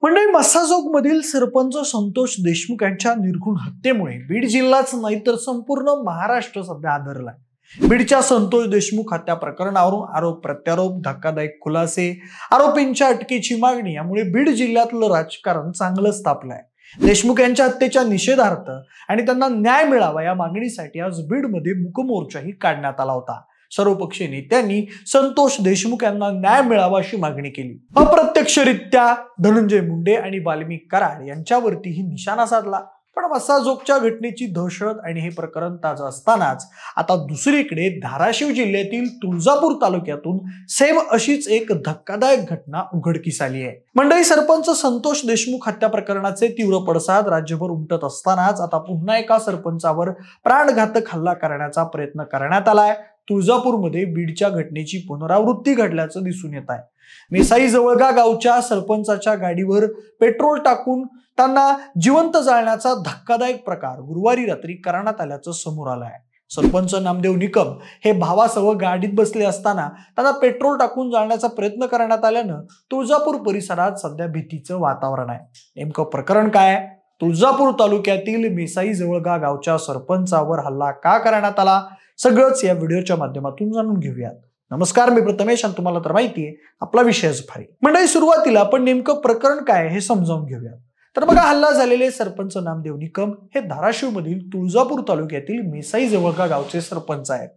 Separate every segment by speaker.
Speaker 1: मंडळी, मस्साजोग मधील सरपंच संतोष देशमुख यांच्या निर्घृण हत्येमुळे बीड जिल्हाच नाही तर संपूर्ण महाराष्ट्र सध्या आदरलाय। बीडच्या संतोष देशमुख हत्या प्रकरणावरून आरोप प्रत्यारोप, धक्कादायक खुलासे, आरोपींच्या अटकेची मागणी यामुळे बीड जिल्ह्यातलं राजकारण चांगलंच तापलंय। देशमुख यांच्या हत्येच्या निषेधार्थ आणि त्यांना न्याय मिळावा या मागणीसाठी आज बीडमध्ये मूक मोर्चाही काढण्यात आला होता। सर्वपक्षीय नेत्यांनी संतोष देशमुख यांना न्याय मिळावा अशी मागणी केली। अप्रत्यक्षरित्या धनंजय मुंडे आणि वाल्मिक कराड यांच्यावरतीही निशाणा साधला। पण मस्साजोगच्या घटनेची दहशत आणि हे प्रकरण ताजं असतानाच आता दुसरीकडे धाराशिव जिल्ह्यातील तुळजापूर तालुक्यातून सेम अशीच एक धक्कादायक घटना उघडकीस आली आहे। मंडळी, सरपंच संतोष देशमुख हत्या प्रकरणाचे तीव्र पडसाद राज्यभर उमटत असतानाच आता पुन्हा एका सरपंचावर प्राणघातक हल्ला करण्याचा प्रयत्न करण्यात आलाय। तुळजापूरमध्ये बीडच्या घटनेची पुनरावृत्ती घडल्याचं दिसून येत आहे। मेसाई जवळगा गावच्या सरपंचाच्या गाडीवर पेट्रोल टाकून त्यांना जिवंत जाळण्याचा धक्कादायक प्रकार गुरुवारी रात्री करण्यात आल्याचं समोर आलं आहे। सरपंच नामदेव निकम हे भावासह गाडीत बसले असताना त्यांना पेट्रोल टाकून जाळण्याचा प्रयत्न करण्यात आल्यानं तुळजापूर परिसरात सध्या भीतीचं वातावरण आहे। नेमकं प्रकरण काय आहे? तुळजापूर तालुक्यातील मेसाई जवळगा गावच्या सरपंचावर हल्ला का करण्यात आला, सगळंच या व्हिडिओच्या माध्यमातून जाणून घेऊयात। नमस्कार, मी प्रथमेश आणि तुम्हाला तर माहिती आहे आपला विषयच भारी। मंडळी, सुरुवातीला आपण नेमकं प्रकरण काय हे समजावून घेऊयात। तर बघा, हल्ला झालेले सरपंच नामदेव निकम हे धाराशिव मधील तुळजापूर तालुक्यातील मेसाई जवळगा गावचे सरपंच आहेत।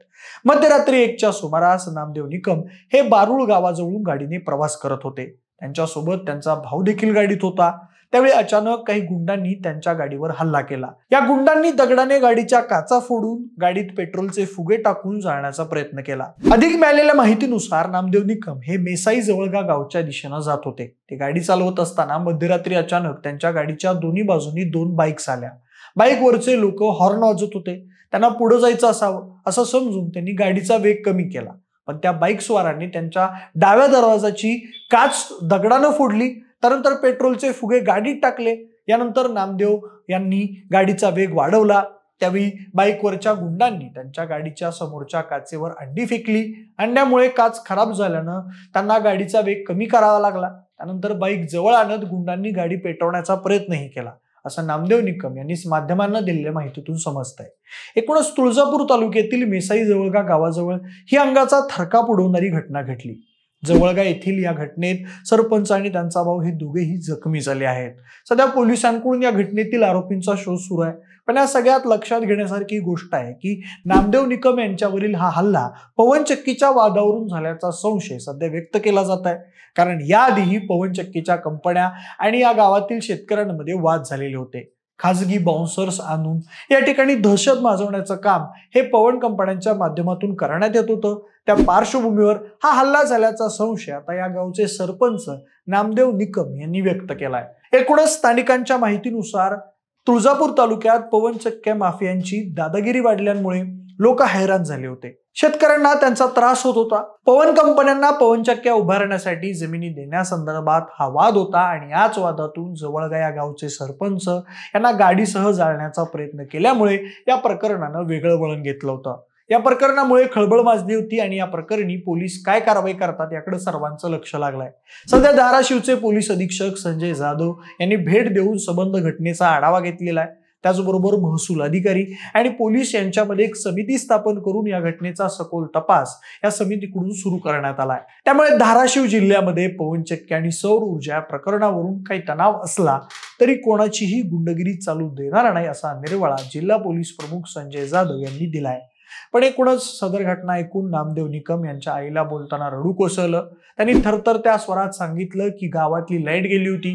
Speaker 1: मध्यरात्री 1च्या सुमारास नामदेव निकम हे बारुळ गावाजवळून गाडीने प्रवास करत होते। त्यांच्यासोबत त्यांचा भाऊ देखील गाडीत होता। त्यावेळी अचानक काही गुंडांनी त्यांच्या गाडीवर हल्ला केला। या गुंडांनी दगडाने गाडीच्या काचा फोडून गाडीत पेट्रोलचे फुगे टाकून जाळण्याचा प्रयत्न केला। अधिक मिळालेल्या माहितीनुसार नामदेव निकम हे मेसाई जवळगा गावच्या दिशेने जात होते। ते गाडी चालवत असताना मध्यरात्री अचानक त्यांच्या गाडीच्या दोन्ही बाजूनी 2 बाईक्स आल्या। बाईकवरचे लोक हॉर्न वाजवत होते। त्यांना पुढे जायचं असावं असं समजून त्यांनी गाडीचा वेग कमी केला, पण त्या बाईक स्वारांनी त्यांच्या डाव्या दरवाजाची काच दगडानं फोडली। त्यानंतर पेट्रोलचे फुगे गाडीत टाकले। यानंतर नामदेव यांनी गाडीचा वेग वाढवला। त्यावेळी बाईकवरच्या गुंडांनी त्यांच्या गाडीच्या समोरच्या काचेवर अंडी फेकली। अंड्यामुळे काच खराब झाल्यानं त्यांना गाडीचा वेग कमी करावा लागला। त्यानंतर बाईक जवळ आणत गुंडांनी गाडी पेटवण्याचा प्रयत्नही केला, असं नामदेव निकम यांनी माध्यमांना दिलेल्या माहितीतून समजतंय। एकूणच तुळजापूर तालुक्यातील मेसाई जवळगा गावाजवळ ही अंगाचा थरकाप उडवणारी घटना घडली। जवळगा येथील या घटनेत सरपंच आणि त्यांचा भाऊ हे दोघेही जखमी झाले आहेत। सध्या पोलिसांकडून या घटनेतील आरोपींचा शोध सुरू आहे। पण या सगळ्यात लक्षात घेण्यासारखी गोष्ट आहे की नामदेव निकम यांच्यावरील हा हल्ला पवनचक्कीच्या वादावरून झाल्याचा संशय सध्या व्यक्त केला जात आहे। कारण याआधीही पवनचक्कीच्या कंपन्या आणि या गावातील शेतकऱ्यांमध्ये वाद झालेले होते। खासगी बाउन्सर्स आणून या ठिकाणी दहशत माजवण्याचं काम हे पवन कंपन्यांच्या माध्यमातून करण्यात येत होतं। त्या पार्श्वभूमीवर हा हल्ला झाल्याचा संशय आता या गावचे सरपंच नामदेव निकम यांनी व्यक्त केलाय। एकूणच स्थानिकांच्या माहितीनुसार तुळजापूर तालुक्यात पवनचक्क्या माफियांची दादागिरी वाढल्यामुळे लोक हैराण झाले होते। शेतकऱ्यांना त्यांचा त्रास होत होता। पवन कंपन्यांना पवनचक्क्या उभारण्यासाठी जमिनी देण्यासंदर्भात हा वाद होता आणि याच वादातून जवळगा या गावचे सरपंच यांना गाडीसह जाळण्याचा प्रयत्न केल्यामुळे या प्रकरणानं वेगळं वळण घेतलं होतं। या प्रकरणामुळे खळबळ माजली होती आणि या प्रकरणी पोलीस काय कारवाई करतात याकडे सर्वांचं लक्ष लागलंय। सध्या धाराशिवचे पोलीस अधीक्षक संजय जाधव यांनी भेट देऊन संबंध घटनेचा आढावा घेतलेला आहे। त्याचबरोबर महसूल अधिकारी आणि पोलीस यांच्यामध्ये एक समिती स्थापन करून या घटनेचा सखोल तपास या समितीकडून सुरू करण्यात आलाय। त्यामुळे धाराशिव जिल्ह्यामध्ये पवनचक्की आणि सौर ऊर्जा प्रकरणावरून काही तणाव असला तरी कोणाचीही गुंडगिरी चालू देणार नाही असा निर्वाळा जिल्हा पोलीस प्रमुख संजय जाधव यांनी दिलाय। पण एकूणच सदर घटना ऐकून नामदेव निकम यांच्या आईला बोलताना रडू कोसळलं। त्यांनी थरथरत्या स्वरात सांगितलं की गावातली लाईट गेली होती,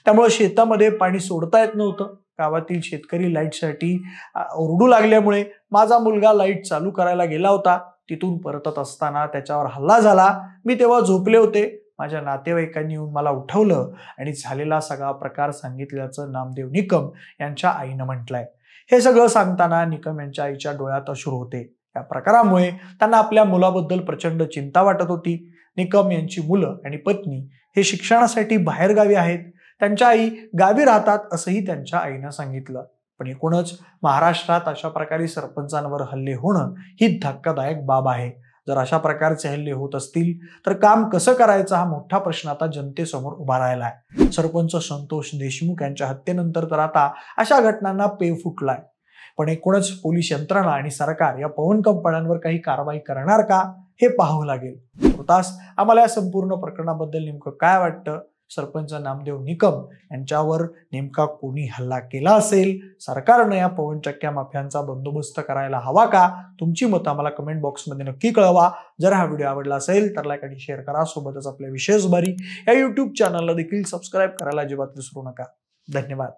Speaker 1: त्यामुळे शेतामध्ये पाणी सोडता येत नव्हतं। गावातील शेतकरी लाईटसाठी ओरडू लागल्यामुळे माझा मुलगा लाईट चालू करायला गेला होता। तिथून परतत असताना त्याच्यावर हल्ला झाला। मी तेव्हा झोपले होते। माझ्या नातेवाईकांनी येऊन मला उठवलं आणि झालेला सगळा प्रकार सांगितल्याचं नामदेव निकम यांच्या आईनं म्हटलंय। हे सगळं सांगताना निकम यांच्या आईच्या डोळ्यात अश्रू होते। या प्रकारामुळे त्यांना आपल्या मुलाबद्दल प्रचंड चिंता वाटत होती। निकम यांची मुलं आणि पत्नी हे शिक्षणासाठी बाहेरगावी आहेत। त्यांच्या आई गावी राहतात असंही त्यांच्या आईनं सांगितलं। पण एकूणच महाराष्ट्रात अशा प्रकारे सरपंचांवर हल्ले होणं ही धक्कादायक बाब आहे। जर अशा प्रकारचे हल्ले होत असतील तर काम कसं करायचं हा मोठा प्रश्न आता जनतेसमोर उभा राहिला आहे. सरपंच संतोष देशमुख यांच्या हत्येनंतर तर आता अशा घटनांना पेव फुटलाय. पण एकूणच पोलीस यंत्रणा आणि सरकार या पवन कंपन्यांवर काही कारवाई करणार का हे पाहावं लागेल. तुर्तास आम्हाला या संपूर्ण प्रकरणाबद्दल नेमकं काय वाटतं, सरपंच नामदेव निकम यांच्यावर नेमका कोणी हल्ला केला असेल, सरकारने या पवन चक्क्या माफियांचा बंदोबस्त करायला हवा का, तुमची मतं आम्हाला कमेंट बॉक्समध्ये नक्की कळवा. जर हा व्हिडिओ आवडला असेल तर लाईक आणि शेअर करा. सोबतच आपल्या विशेष बारी या YouTube चॅनलला देखील सबस्क्राईब करायला अजिबात विसरू नका. धन्यवाद.